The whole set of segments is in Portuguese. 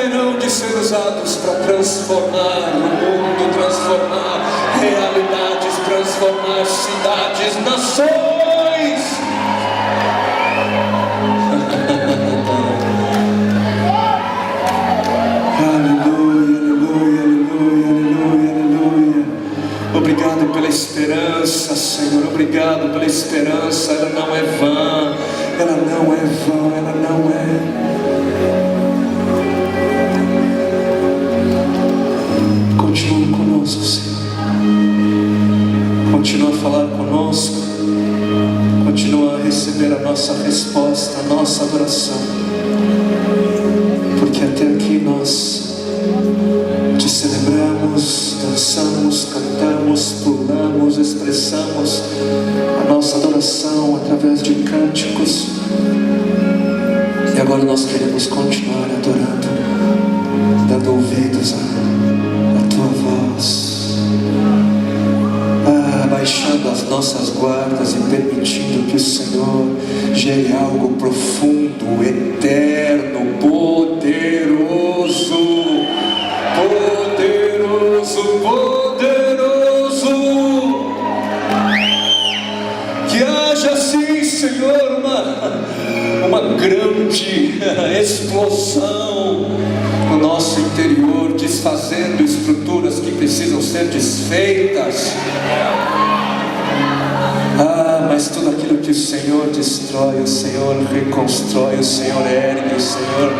haverão de ser usados para transformar o mundo, transformar realidades, transformar cidades, nações. Aleluia, aleluia, aleluia, aleluia, aleluia. Obrigado pela esperança, Senhor. Obrigado pela esperança. Ela não é vã, ela não é vã, ela não é. Continua conosco, Senhor. Continua a falar conosco. Continua a receber a nossa resposta, a nossa adoração. Porque até aqui nós te celebramos, dançamos, cantamos, pulamos, expressamos a nossa adoração através de cânticos. E agora nós queremos continuar adorando, dando ouvidos à tua voz, abaixando as nossas guardas e permitindo que o Senhor gere algo profundo, eterno, poderoso, poderoso, poderoso. Que haja assim, Senhor, uma grande explosão no nosso interior, desfazendo estruturas que precisam ser desfeitas. Mas tudo aquilo que o Senhor destrói, o Senhor reconstrói, o Senhor ergue, o Senhor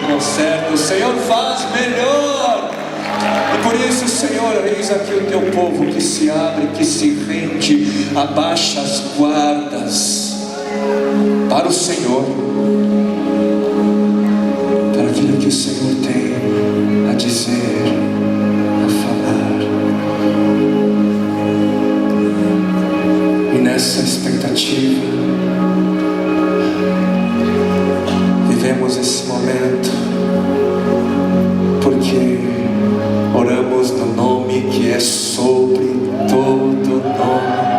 conserta, o Senhor faz melhor. E por isso, Senhor, eis aqui o teu povo que se abre, que se rende, abaixa as guardas para o Senhor, para aquilo que o Senhor tem a dizer, a falar. E nessa expectativa vivemos esse momento, porque oramos no nome que é sobre todo nome.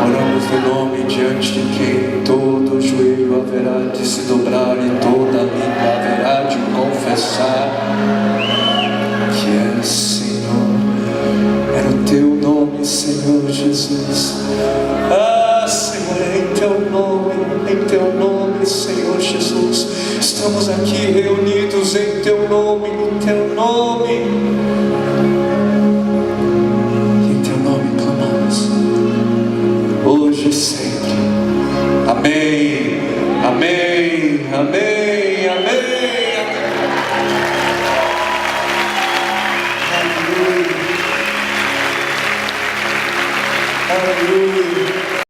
Oramos no nome diante de quem todo joelho haverá de se dobrar e toda língua haverá de confessar que é Senhor. É no teu nome, Senhor Jesus. Senhor, é em teu nome, Senhor Jesus. Estamos aqui reunidos em teu nome, no teu nome. Em teu nome clamamos, hoje e sempre. Amém, amém, amém, amém. Aleluia. Aleluia.